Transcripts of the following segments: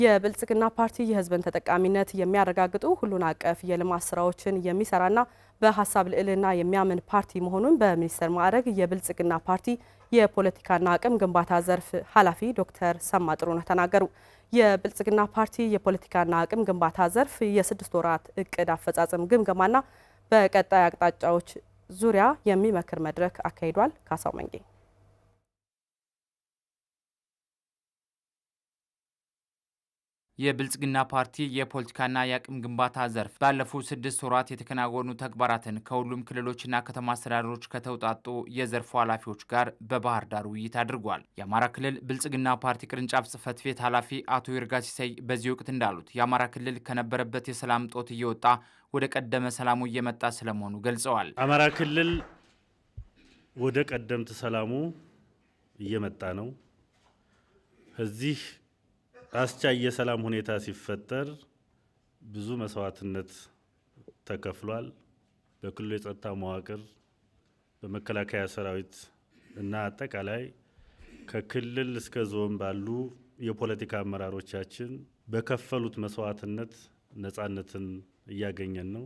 የብልጽግና ፓርቲ የህዝብን ተጠቃሚነት የሚያረጋግጡ ሁሉን አቀፍ የልማት ስራዎችን የሚሰራና በሀሳብ ልዕልና የሚያምን ፓርቲ መሆኑን በሚኒስትር ማዕረግ የብልጽግና ፓርቲ የፖለቲካና አቅም ግንባታ ዘርፍ ኃላፊ ዶክተር ሰማ ጥሩነህ ተናገሩ። የብልጽግና ፓርቲ የፖለቲካና አቅም ግንባታ ዘርፍ የ6 ወራት እቅድ አፈጻጸም ግምገማና በቀጣይ አቅጣጫዎች ዙሪያ የሚመክር መድረክ አካሂዷል። ካሳው መንጌ የብልጽግና ፓርቲ የፖለቲካና የአቅም ግንባታ ዘርፍ ባለፉት 6 ወራት የተከናወኑ ተግባራትን ከሁሉም ክልሎችና ከተማ አስተዳደሮች ከተውጣጡ የዘርፉ ኃላፊዎች ጋር በባህር ዳር ውይይት አድርጓል። የአማራ ክልል ብልጽግና ፓርቲ ቅርንጫፍ ጽህፈት ቤት ኃላፊ አቶ ይርጋ ሲሳይ በዚህ ወቅት እንዳሉት የአማራ ክልል ከነበረበት የሰላም ጦት እየወጣ ወደ ቀደመ ሰላሙ እየመጣ ስለመሆኑ ገልጸዋል። አማራ ክልል ወደ ቀደምት ሰላሙ እየመጣ ነው። እዚህ አስቻይ የሰላም ሁኔታ ሲፈጠር ብዙ መስዋዕትነት ተከፍሏል። በክልሉ የጸጥታ መዋቅር፣ በመከላከያ ሰራዊት እና አጠቃላይ ከክልል እስከ ዞን ባሉ የፖለቲካ አመራሮቻችን በከፈሉት መስዋዕትነት ነጻነትን እያገኘን ነው።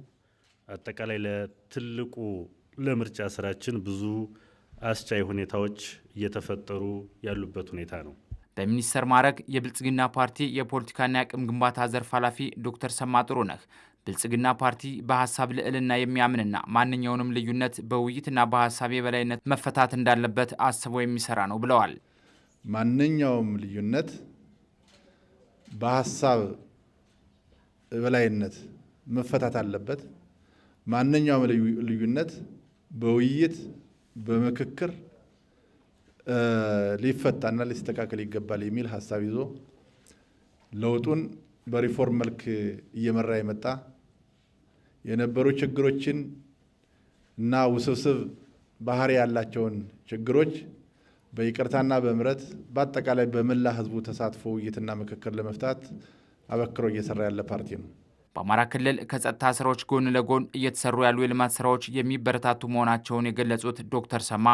አጠቃላይ ለትልቁ ለምርጫ ስራችን ብዙ አስቻይ ሁኔታዎች እየተፈጠሩ ያሉበት ሁኔታ ነው። በሚኒስትር ማዕረግ የብልጽግና ፓርቲ የፖለቲካና የአቅም ግንባታ ዘርፍ ኃላፊ ዶክተር ሰማ ጥሩነህ ብልጽግና ፓርቲ በሀሳብ ልዕልና የሚያምንና ማንኛውንም ልዩነት በውይይትና በሀሳብ የበላይነት መፈታት እንዳለበት አስቦ የሚሰራ ነው ብለዋል። ማንኛውም ልዩነት በሀሳብ የበላይነት መፈታት አለበት። ማንኛውም ልዩነት በውይይት በምክክር ሊፈታና ሊስተካከል ይገባል የሚል ሀሳብ ይዞ ለውጡን በሪፎርም መልክ እየመራ የመጣ የነበሩ ችግሮችን እና ውስብስብ ባህሪ ያላቸውን ችግሮች በይቅርታና በምህረት በአጠቃላይ በመላ ህዝቡ ተሳትፎ ውይይትና ምክክር ለመፍታት አበክሮ እየሰራ ያለ ፓርቲ ነው። በአማራ ክልል ከጸጥታ ስራዎች ጎን ለጎን እየተሰሩ ያሉ የልማት ስራዎች የሚበረታቱ መሆናቸውን የገለጹት ዶክተር ሰማ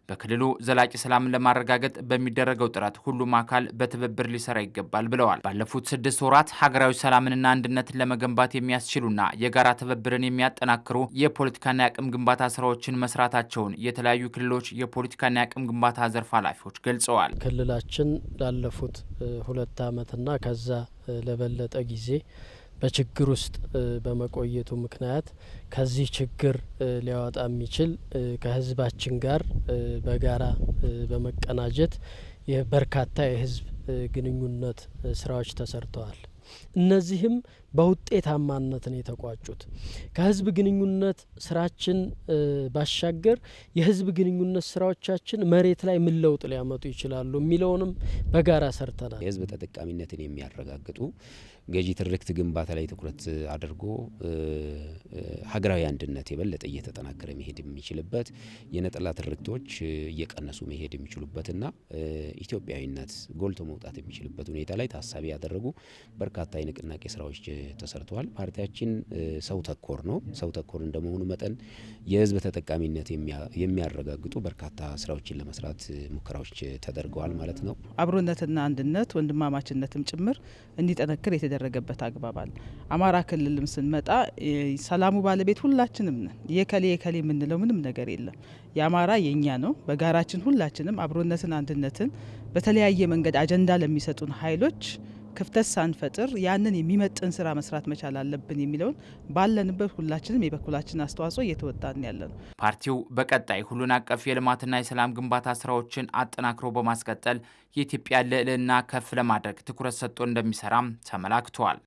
በክልሉ ዘላቂ ሰላምን ለማረጋገጥ በሚደረገው ጥረት ሁሉም አካል በትብብር ሊሰራ ይገባል ብለዋል። ባለፉት 6 ወራት ሀገራዊ ሰላምንና አንድነትን ለመገንባት የሚያስችሉና የጋራ ትብብርን የሚያጠናክሩ የፖለቲካና የአቅም ግንባታ ስራዎችን መስራታቸውን የተለያዩ ክልሎች የፖለቲካና የአቅም ግንባታ ዘርፍ ኃላፊዎች ገልጸዋል። ክልላችን ላለፉት 2 ዓመትና ከዛ ለበለጠ ጊዜ በችግር ውስጥ በመቆየቱ ምክንያት ከዚህ ችግር ሊያወጣ የሚችል ከህዝባችን ጋር በጋራ በመቀናጀት በርካታ የህዝብ ግንኙነት ስራዎች ተሰርተዋል። እነዚህም በውጤታማነት ነው የተቋጩት። ከህዝብ ግንኙነት ስራችን ባሻገር የህዝብ ግንኙነት ስራዎቻችን መሬት ላይ ምን ለውጥ ሊያመጡ ይችላሉ የሚለውንም በጋራ ሰርተናል። የህዝብ ተጠቃሚነትን የሚያረጋግጡ ገዢ ትርክት ግንባታ ላይ ትኩረት አድርጎ ሀገራዊ አንድነት የበለጠ እየተጠናከረ መሄድ የሚችልበት የነጠላ ትርክቶች እየቀነሱ መሄድ የሚችሉበትና ኢትዮጵያዊነት ጎልቶ መውጣት የሚችልበት ሁኔታ ላይ ታሳቢ ያደረጉ በርካታ የንቅናቄ ስራዎች ተሰርተዋል። ፓርቲያችን ሰው ተኮር ነው። ሰው ተኮር እንደመሆኑ መጠን የህዝብ ተጠቃሚነት የሚያረጋግጡ በርካታ ስራዎችን ለመስራት ሙከራዎች ተደርገዋል ማለት ነው። አብሮነትና አንድነት ወንድማማችነትም ጭምር እንዲጠነክር የተደረገበት አግባብ አለ። አማራ ክልልም ስንመጣ ሰላሙ ባለቤት ሁላችንም ነን። የከሌ የምንለው ምንም ነገር የለም። የአማራ የኛ ነው። በጋራችን ሁላችንም አብሮነትን አንድነትን በተለያየ መንገድ አጀንዳ ለሚሰጡን ኃይሎች ክፍተት ሳንፈጥር ያንን የሚመጥን ስራ መስራት መቻል አለብን የሚለውን ባለንበት ሁላችንም የበኩላችን አስተዋጽኦ እየተወጣን ያለ ነው። ፓርቲው በቀጣይ ሁሉን አቀፍ የልማትና የሰላም ግንባታ ስራዎችን አጠናክሮ በማስቀጠል የኢትዮጵያ ልዕልና ከፍ ለማድረግ ትኩረት ሰጥቶ እንደሚሰራም ተመላክቷል።